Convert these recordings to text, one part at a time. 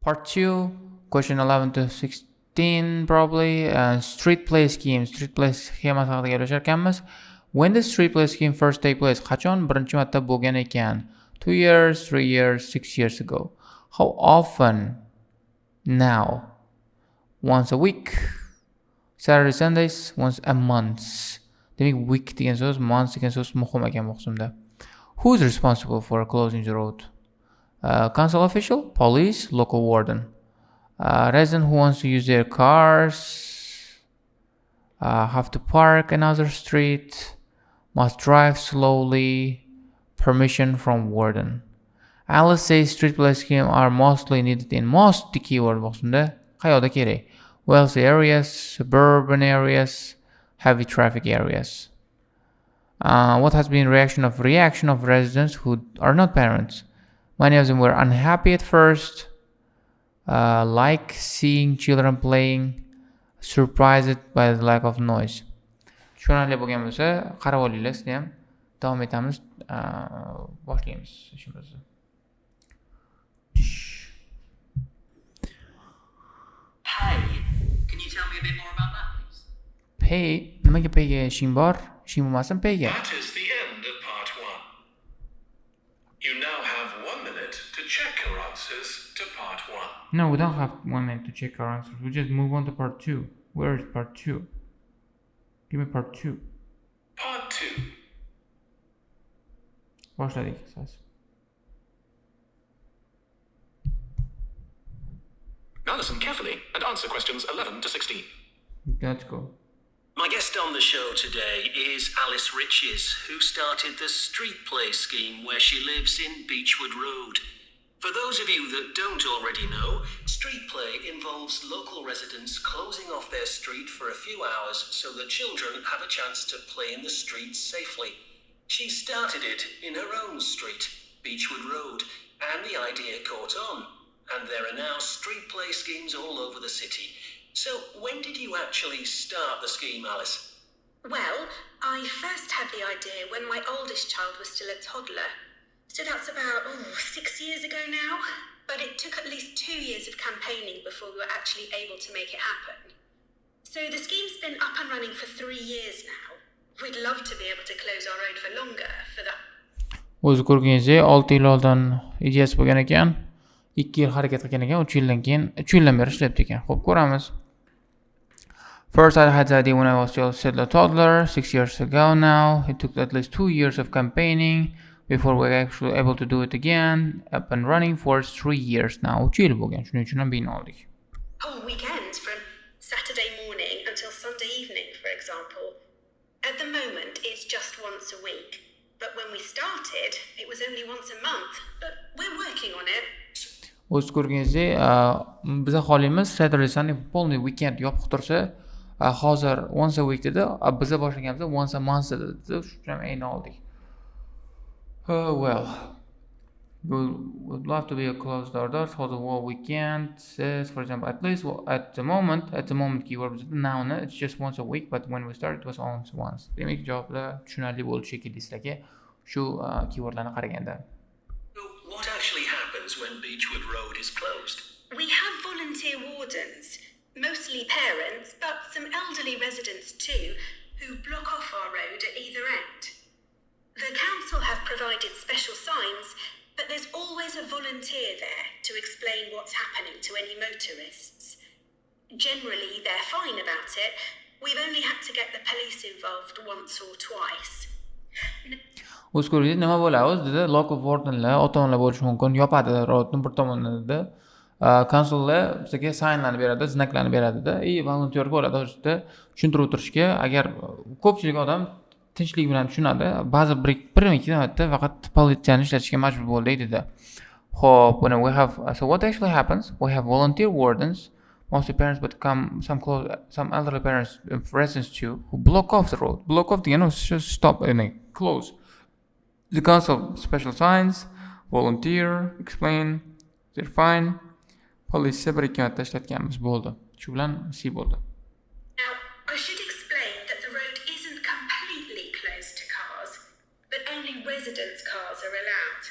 Part 2, question 11 to 16 probably. Street play scheme. Street play schemasi haqida gaplashar ekanmiz. When the street play scheme first take place? Qachon birinchi marta bo'lgan ekan? 2 years, 3 years, 6 years ago. How often? Now. Once a week. Saturday, Sundays, once a month. Demak, week degan so'z, month degan so'z muhim ekan bu qismda. Who is responsible for closing the road? Council official, police, local warden. Resident who wants to use their cars have to park another street, must drive slowly, permission from warden. Alice says street play scheme are mostly needed in most the keyword boxunda qayoqda kerak? Wealthy areas, suburban areas, heavy traffic areas. What has been reaction of residents who are not parents? Many of them were unhappy at first, like seeing children playing, surprised by the lack of noise. Tushunarli bo'lgan bo'lsa, qarab olinglar, sizlar ham davom etamiz, boshlaymiz ishimizni. Hey, can you tell me a bit more about that, please? Pay, nimaga payga ishing bor? Ishing bo'lmasin payga. That is the end of part 1. You now have 1 minute to check your answers to part 1. No, we don't have 1 minute to check our answers. We just move on to part 2. Where is part 2? Give me part 2. Part 2. Boshladik siz. Now listen carefully and answer questions 11 to 16. Let's go. My guest on the show today is Alice Riches, who started the street play scheme where she lives in Beechwood Road. For those of you that don't already know, street play involves local residents closing off their street for a few hours so that children have a chance to play in the streets safely. She started it in her own street, Beechwood Road, and the idea caught on. And there are now street play schemes all over the city. So, when did you actually start the scheme, Alice? Well, I first had the idea when my oldest child was still a toddler. So that's about 6 years ago now. But it took at least 2 years of campaigning before we were actually able to make it happen. So the scheme's been up and running for 3 years now. We'd love to be able to close our road for longer for that. O'zi ko'rganingizdek 6 yil oldin ideyasi bo'lgan ekan. 2 yil harakat qilgan ekan, 3 yildan keyin 3 yildan beri ishlayapti ekan. Xo'p, ko'ramiz. First, I had the idea when I was still a toddler, 6 years ago now. It took at least 2 years of campaigning before we were actually able to do it again. Up and running for 3 years now. 3 yil bo'lgan, shuning uchun ham bino oldik. Whole weekends from Saturday morning until Sunday evening, for example. At the moment, it's just once a week. But when we started, it was only once a month. But we're working on it. O'z ko'rganingizdek, biz aholimiz Saturday Sunday полный weekend yopiq tursa, hozir once a week dedi, biz boshlaganimizda once a month dedi. Shuning ham ayni oldik. Oh well. Would love to be a closed orders for the whole weekend. Says, for example, at least at the moment keyword now it's just once a week, but when we started it was once. Demak, javoblar tushunarli bo'lishi shekilli sizlarga shu keywordlarni qaraganda. What actually happens when Beechwood Road is closed? We have volunteer wardens, mostly parents, but some elderly residents too, who block off our road at either end. The council have provided special signs, but there's always a volunteer there to explain what's happening to any motorists. Generally, they're fine about it. We've only had to get the police involved once or twice. O'z ko'ringiz nima bo'ladi dedi, local wardenlar, ota-onalar bo'lishi mumkin, yopadi roadni bir tomonidan dedi. Konsullar bizga signlarni beradi, znaklarni beradi-da, volunteer bo'ladi o'zida tushuntirib o'tirishga. Agar ko'pchilik odam tinchlik bilan tushunadi, ba'zi bir ikki marta faqat politsiyani ishlatishga majbur bo'ldik dedi. Xo'p, when we have so what actually happens? We have volunteer wardens, mostly parents, but some elderly parents, residents too, who block off the road. Block off, just stop and close. The council special signs, volunteer, explain, they're fine. Police bir ikki marta ishlatganimiz bo'ldi. Shu bilan si bo'ldi. Now, I should explain that the road isn't completely closed to cars, but only residents' cars are allowed.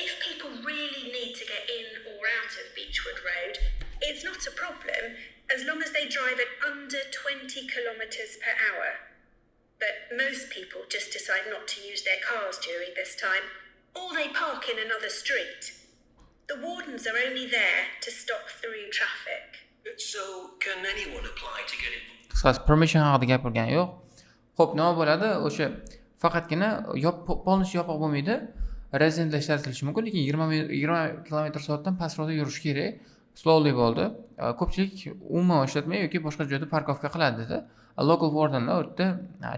If people really need to get in or out of Beechwood Beechwood Road, it's not a problem as long as they drive at under 20 kilometres per hour. But most people just decide not to use their cars during this time, or they park in another street. The wardens are only there to stop through traffic. So, can anyone apply to get involved? Qisqasi permission haqida gapirgan yo'q. Xo'p, nima bo'ladi? O'sha faqatgina polniy yopiq bo'lmaydi. Rezidentlar ishlatilishi mumkin, lekin 20 km/soatdan pastroqda yurish kerak. Slowly bo'ldi. Ko'pchilik umuman ishlatmay yoki boshqa joyda parkovka qiladi dedi. Local wardenlar u yerda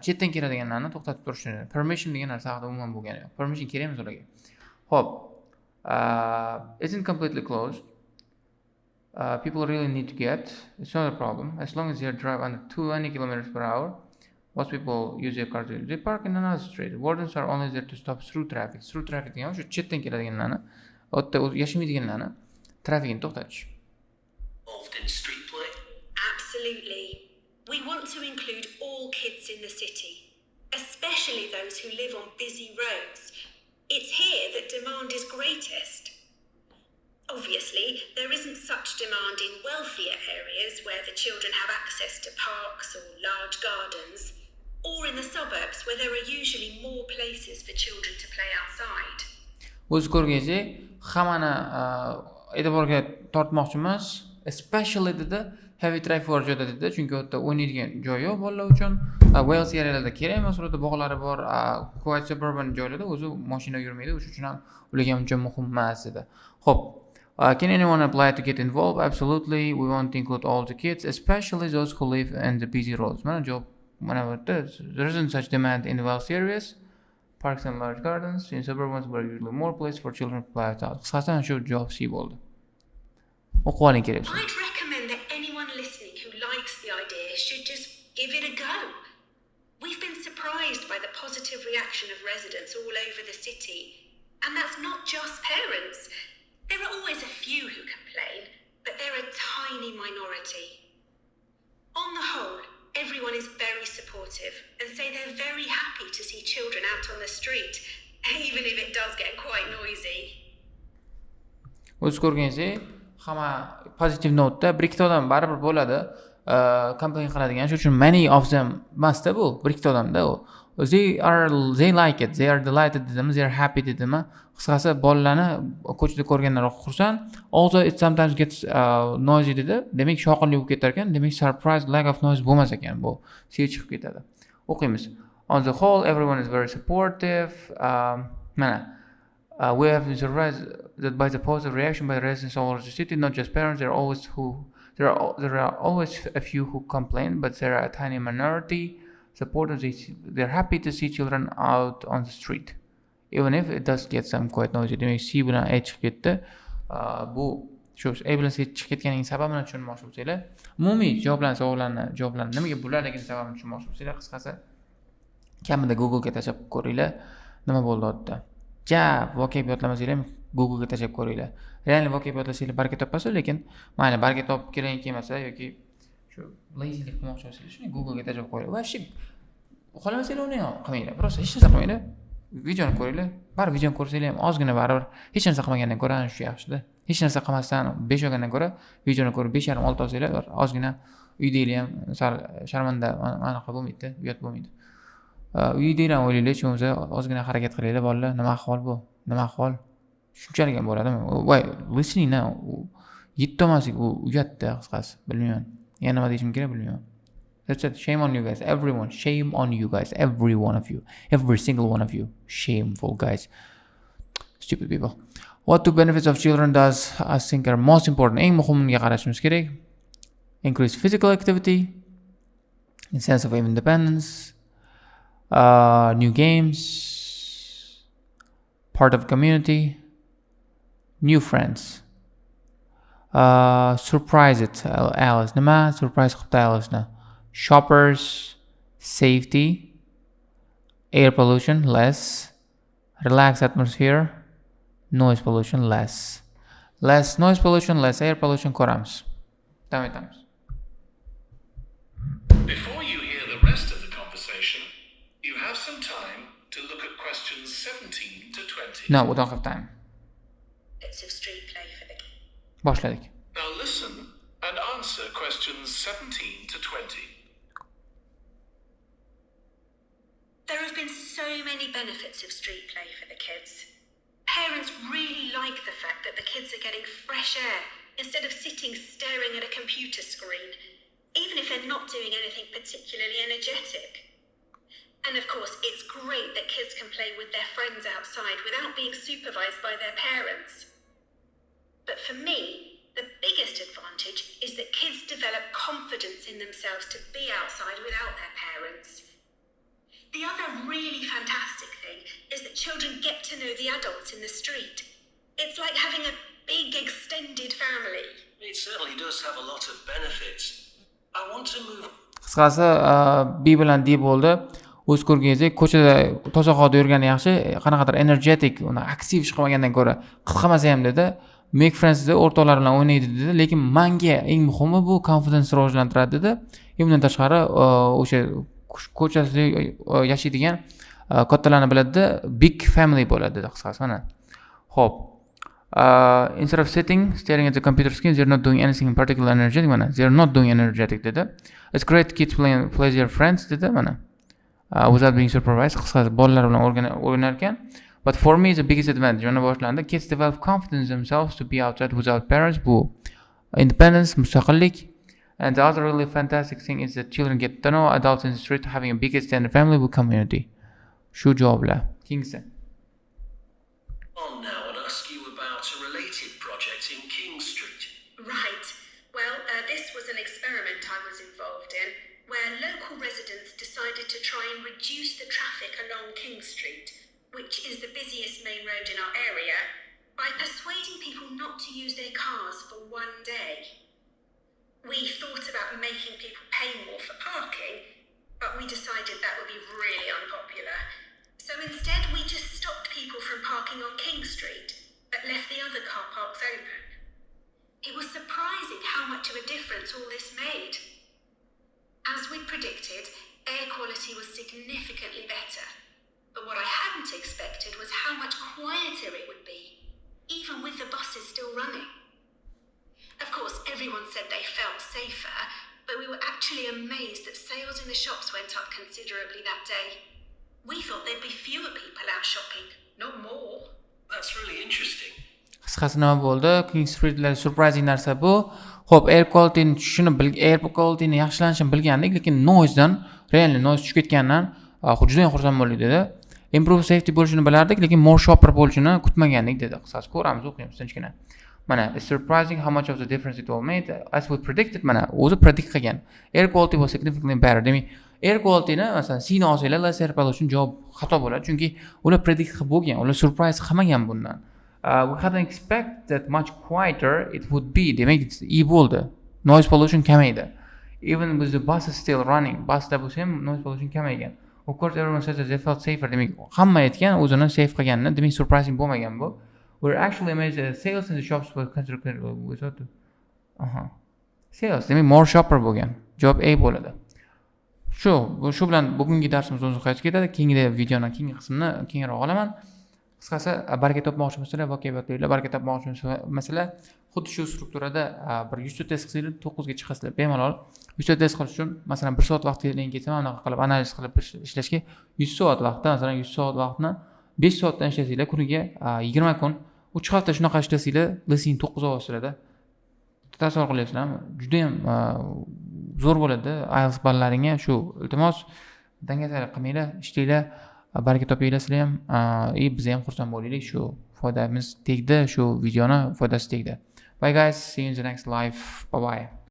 chetdan keladiganlarni to'xtatib turishni. Permission degan narsa haqida umuman bo'lgani yo'q. Permission kerak emas ularga. Xo'p, isn't completely closed. People really need to get. It's not a problem as long as they drive under 20 km/h. Most people use their cars. They park in another street. Wardens are only there to stop through traffic. Through traffic degan o'sha chetdan keladiganlarni, u yerda yashamaydiganlarni trafikni to'xtatish. Involved in street play? Absolutely. We want to include all kids in the city, especially those who live on busy roads. It's here that demand is greatest. Obviously, there isn't such demand in wealthier areas where the children have access to parks or large gardens, or in the suburbs where there are usually more places for children to play outside. O'z ko'rgazing, hammani e'tiborga tortmoqchi emas, especially dedi heavy traffic bor joyda dedi, chunki u yerda o'ynaydigan joy yo'q bolalar uchun. Wales arealarda kerak emas, ularda bog'lari bor, quite suburban joylarda o'zi mashina yurmaydi, o'shuning uchun ham ularga uncha muhim emas dedi. Xo'p, can anyone apply to get involved? Absolutely. We want to include all the kids, especially those who live in the busy roads. Mana job, mana there isn't such demand in the Wales areas. Parks and large gardens. In suburbs where usually more place for children to play outside. Qisqasidan shu job C bo'ldi. O'qib oling kerak bo'lsa. I'd recommend that anyone listening who likes the idea should just give it a go. We've been surprised by the positive reaction of residents all over the city. And that's not just parents. There are always a few who complain, but they're a tiny minority. On the whole, everyone is very supportive and say they're very happy to see children out on the street, even if it does get quite noisy. O'z ko'rganingizdek, hamma positive note-da bir ikkita odam baribir bo'ladi, complain qiladigan. Shuning uchun many of them emasda bu, bir ikkita odamda u. They like it, they are delighted dedimi, they are happy dedimi. Qisqasi bolalarni ko'chada ko'rganlar xursand. Also it sometimes gets noisy dedi. Demak shoqinli bo'lib ketar ekan. Demak surprise lack of noise bo'lmas ekan bu. Siz chiqib ketadi. O'qiymiz. On the whole everyone is very supportive. Mana we have been surprised that by the positive reaction by the residents all over the city, not just parents, there are always a few who complain, but there are a tiny minority supporters. They're happy to see children out on the street, even if it does get some quite noisy. Demak, C bilan A chiqib ketdi. Bu shu A bilan C chiqib ketganining sababini tushunmoqchi bo'lsanglar, umumiy javoblarni nimaga bularligini sababini tushunmoqchi bo'lsanglar, qisqasi kamida Google ga tashlab ko'ringlar, nima bo'ldi odda. Vocab yodlamasanglar ham Google ga tashlab ko'ringlar. Real vocab yodlasanglar baraka topasiz, lekin mayli baraka topib keling kelmasa yoki shu lazylik qilmoqchi bo'lsangiz, shuni Google ga tashlab qo'yinglar. Va shu xohlamasanglar uni ham qilmanglar. Просто hech narsa qilmanglar. Videoni ko'ringlar. Bar videoni ko'rsanglar ham ozgina baribir hech narsa qilmagandan ko'ra shu yaxshi-da. Hech narsa qilmasdan 5 olgandan ko'ra videoni ko'rib 5,5-6 olsanglar, ozgina uydanglar ham sharmanda anaqa bo'lmaydi, uyat bo'lmaydi. Uydanglar o'ylaylar, chunki ozgina harakat qilinglar bolalar. Nima ahvol bu? Nima ahvol? Shunchalik ham bo'ladimi? Voy, listening now. Yettomaslik u uyatda qisqasi. Bilmayman. Yana nima deyishim kerak bilmayman. That's it. Shame on you guys. Everyone. Shame on you guys. Every one of you. Every single one of you. Shameful guys. Stupid people. What the benefits of children does I think are most important. Eng muhimiga qarashimiz kerak. Increase physical activity. A sense of independence. New games. Part of community. New friends. Surprise it, Alice. Nima surprise qildi Alice-ni? Shoppers, safety, air pollution less, relaxed atmosphere, noise pollution less. Less noise pollution, less air pollution ko'ramiz. Davom etamiz. Before you hear the rest of the conversation, you have some time to look at questions 17 to 20. No, we don't have time. Bits of street play for the Boshladik. Now listen and answer questions 17 to 20. There have been so many benefits of street play for the kids. Parents really like the fact that the kids are getting fresh air instead of sitting staring at a computer screen, even if they're not doing anything particularly energetic. And of course, it's great that kids can play with their friends outside without being supervised by their parents. But for me, the biggest advantage is that kids develop confidence in themselves to be outside without their parents. The other really fantastic thing is that children get to know the adults in the street. It's like having a big extended family. It certainly does have a lot of benefits. I want to move. Qisqasi B bilan D bo'ldi. O'z ko'rganingizdek, ko'chada toza havoda yurgani yaxshi, qanaqadir energetic, uni aktiv ish qilmagandan ko'ra, qisqamasa ham dedi. Make friends dedi, o'rtoqlar bilan o'ynaydi dedi, lekin menga eng muhimi bu confidence rivojlantiradi dedi. Bundan tashqari o'sha ko'chasida yashaydigan kattalarni biladi, big family bo'ladi dedi qisqasi mana. Xo'p. Instead of sitting, staring at the computer screen, they're not doing anything in particular energetic mana. They're not doing energetic dedi. It's great kids playing with their friends dedi mana. Without being supervised, qisqasi bolalar bilan o'ynar ekan. But for me, the biggest advantage mana boshlandi. Kids develop confidence themselves to be outside without parents. Bu independence, mustaqillik. And the other really fantastic thing is that children get to know adults in the street, having a big extended family with community. Shu javoblar. Kingsa. On now and ask you about a related project in King Street. Right. Well, this was an experiment I was involved in, where local residents decided to try and reduce the traffic along King Street, which is the busiest main road in our area, by persuading people not to use their cars for one day. We thought about making people pay more for parking, but we decided that would be really unpopular. So instead, we just stopped people from parking on King Street, but left the other car parks open. It was surprising how much of a difference all this made. As we predicted, air quality was significantly better. But what I hadn't expected was how much quieter it would be, even with the buses still running. Of course, everyone said they felt safer, but we were actually amazed that sales in the shops went up considerably that day. We thought there'd be fewer people out shopping, not more. That's really interesting. Qisqasi nima bo'ldi? King Street'lar surprising narsa bu. Xo'p, air quality'ni tushishini air quality'ni yaxshilanishini bilgandik, lekin noise'dan, realni noise tushib ketganidan juda ham xursand bo'ldik dedi. Improve safety bo'lishini bilardik, lekin more shopper bo'lishini kutmagandik dedi. Qisqasi ko'ramiz, o'qiymiz tinchgina. Mana, it's surprising how much of the difference it all made. As we predicted, mana, o'zi predict qilgan. Air quality was significantly better. Demak, air quality'ni masalan sini olsanglar, laser pollution javob xato bo'ladi, chunki ular predict qilib bo'lgan, ular surprise qilmagan bundan. We hadn't expected that much quieter it would be. Demak, iyi bo'ldi. Noise pollution kamaydi. Even with the buses still running, busda bo'lsa ham noise pollution kamaygan. Of course, everyone says that they felt safer. Demak, hamma aytgan o'zini safe qilganini, demak surprising bo'lmagan bu. We're actually amazed that sales in the shops were considered without sales. Demak, more shopper bo'lgan. Javob A bo'ladi. Shu bilan bugungi darsimiz o'z nihoyasiga yetadi. Keyingi videoning keyingi qismini kengroq olaman. Qisqasi, baraka topmoqchi bo'lsanglar, voqeabatlar baraka topmoqchi masalan, xuddi shu strukturada bir 100 ta test qilsanglar 9 ga chiqasizlar. Bemalol 100 ta test qilish uchun, masalan, 1 soat vaqtingiz ketsa, mana bunaqa qilib analiz qilib ishlashga 100 soat vaqtda, masalan, 100 soat vaqtni 5 soatdan ishlasanglar, kuniga 20 kun, 3 hafta shunaqa ishlasanglar, lising 9 oy ostida. Tasavvur qilyapsizlarmi? Juda ham zo'r bo'ladi Ielts ballaringga. Shu iltimos dangasalik qilmanglar, ishlanglar, baraka topinglar sizlar ham, biz ham xursand bo'laylik. Shu foydamiz tegdi, shu videoni foydasi tegdi. Bye guys, see you in the next live. Bye bye.